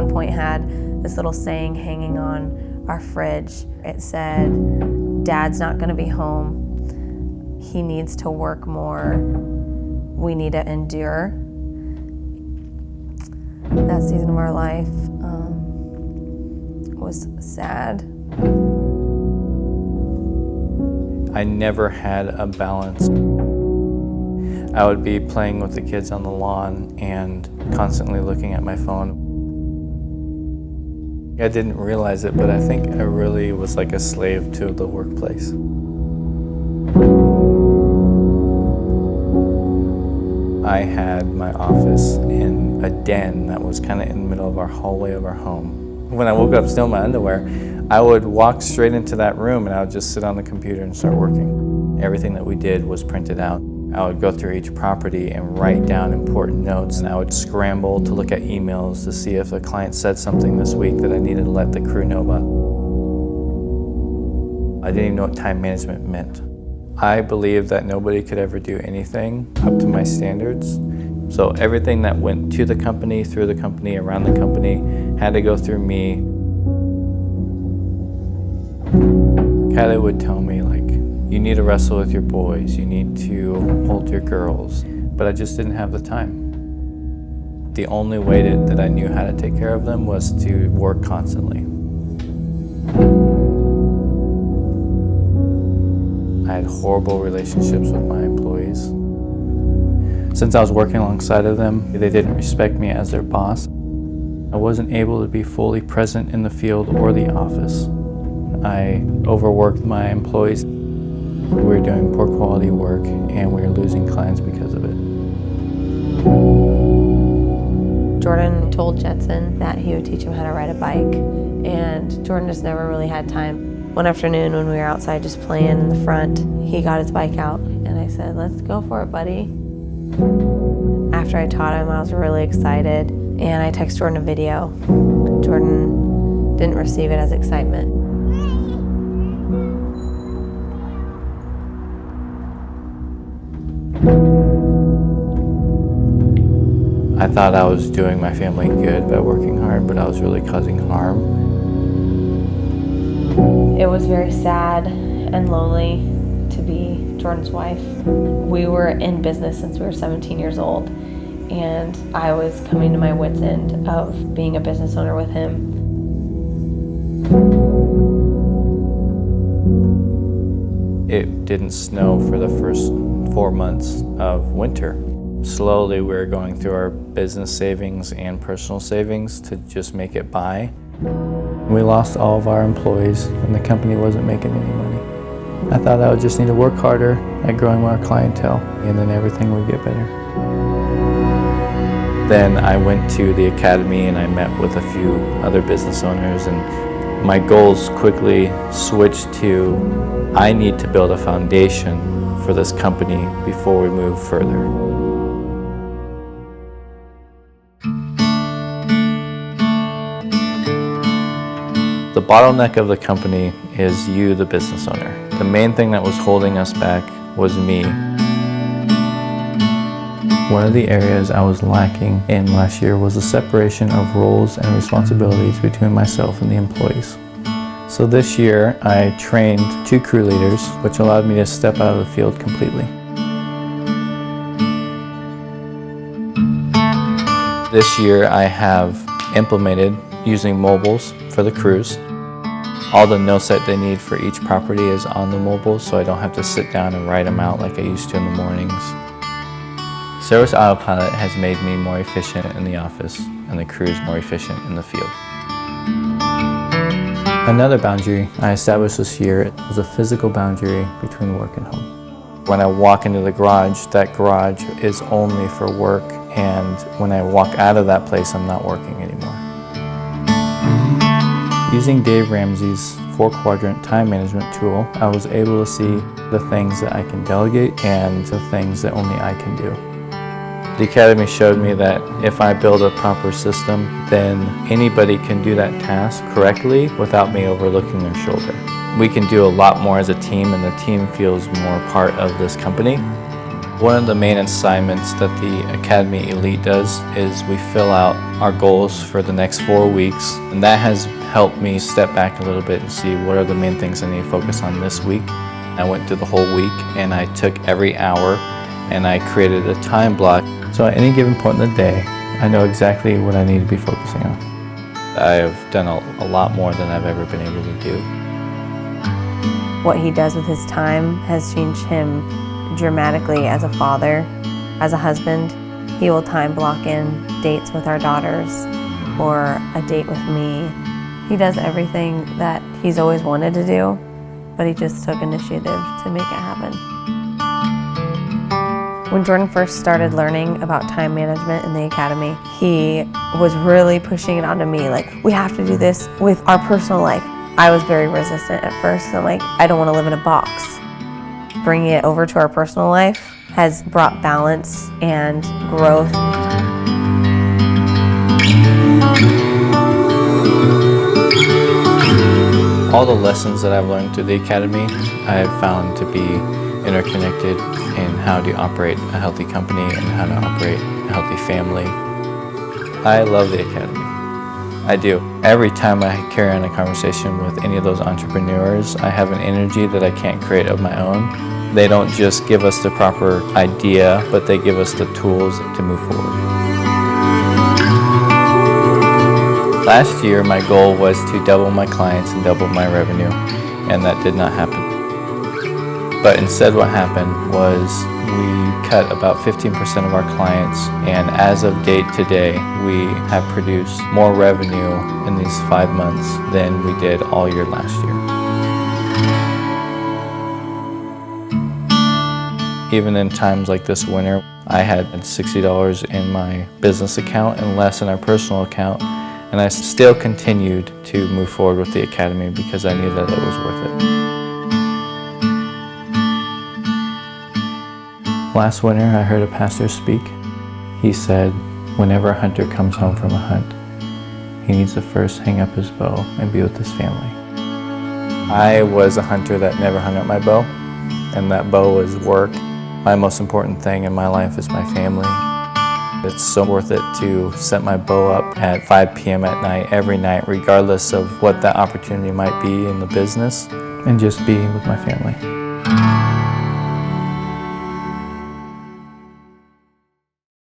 one point had this little saying hanging on our fridge. It said, "Dad's not gonna be home. He needs to work more. We need to endure." That season of our life was sad. I never had a balance. I would be playing with the kids on the lawn and constantly looking at my phone. I didn't realize it, but I think I really was like a slave to the workplace. I had my office in a den that was kind of in the middle of our hallway of our home. When I woke up still in my underwear, I would walk straight into that room and I would just sit on the computer and start working. Everything that we did was printed out. I would go through each property and write down important notes, and I would scramble to look at emails to see if a client said something this week that I needed to let the crew know about. I didn't even know what time management meant. I believed that nobody could ever do anything up to my standards. So everything that went to the company, through the company, around the company, had to go through me. Kylie would tell me, like, you need to wrestle with your boys, you need to hold your girls, but I just didn't have the time. The only way that I knew how to take care of them was to work constantly. I had horrible relationships with my employees. Since I was working alongside of them, they didn't respect me as their boss. I wasn't able to be fully present in the field or the office. I overworked my employees. We were doing poor quality work and we were losing clients because of it. Jordan told Jetson that he would teach him how to ride a bike, and Jordan just never really had time. One afternoon when we were outside just playing in the front, he got his bike out and I said, "Let's go for it, buddy." After I taught him, I was really excited and I texted Jordan a video. Jordan didn't receive it as excitement. I thought I was doing my family good by working hard, but I was really causing harm. It was very sad and lonely to be Jordan's wife. We were in business since we were 17 years old, and I was coming to my wit's end of being a business owner with him. It didn't snow for the first 4 months of winter. Slowly we were going through our business savings and personal savings to just make it by. We lost all of our employees and the company wasn't making any money. I thought I would just need to work harder at growing our clientele and then everything would get better. Then I went to the academy and I met with a few other business owners, and my goals quickly switched to, I need to build a foundation for this company before we move further. The bottleneck of the company is you, the business owner. The main thing that was holding us back was me. One of the areas I was lacking in last year was the separation of roles and responsibilities between myself and the employees. So this year, I trained 2 crew leaders, which allowed me to step out of the field completely. This year, I have implemented using mobiles for the crews. All the notes that they need for each property is on the mobile, so I don't have to sit down and write them out like I used to in the mornings. Service Autopilot has made me more efficient in the office and the crews more efficient in the field. Another boundary I established this year was a physical boundary between work and home. When I walk into the garage, that garage is only for work, and when I walk out of that place, I'm not working anymore. Using Dave Ramsey's 4-quadrant time management tool, I was able to see the things that I can delegate and the things that only I can do. The Academy showed me that if I build a proper system, then anybody can do that task correctly without me overlooking their shoulder. We can do a lot more as a team, and the team feels more part of this company. One of the main assignments that the Academy Elite does is we fill out our goals for the next 4 weeks, and that has helped me step back a little bit and see what are the main things I need to focus on this week. I went through the whole week and I took every hour and I created a time block. So at any given point in the day, I know exactly what I need to be focusing on. I have done a lot more than I've ever been able to do. What he does with his time has changed him dramatically as a father, as a husband. He will time block in dates with our daughters or a date with me. He does everything that he's always wanted to do, but he just took initiative to make it happen. When Jordan first started learning about time management in the academy, he was really pushing it onto me, like, we have to do this with our personal life. I was very resistant at first. I'm like, I don't want to live in a box. Bringing it over to our personal life has brought balance and growth. All the lessons that I've learned through the Academy, I have found to be interconnected in how to operate a healthy company and how to operate a healthy family. I love the Academy. I do. Every time I carry on a conversation with any of those entrepreneurs, I have an energy that I can't create of my own. They don't just give us the proper idea, but they give us the tools to move forward. Last year, my goal was to double my clients and double my revenue, and that did not happen. But instead what happened was we cut about 15% of our clients, and as of date today, we have produced more revenue in these 5 months than we did all year last year. Even in times like this winter, I had $60 in my business account and less in our personal account, and I still continued to move forward with the Academy because I knew that it was worth it. Last winter, I heard a pastor speak. He said, whenever a hunter comes home from a hunt, he needs to first hang up his bow and be with his family. I was a hunter that never hung up my bow, and that bow was work. My most important thing in my life is my family. It's so worth it to set my bow up at 5 p.m. at night, every night, regardless of what that opportunity might be in the business, and just be with my family.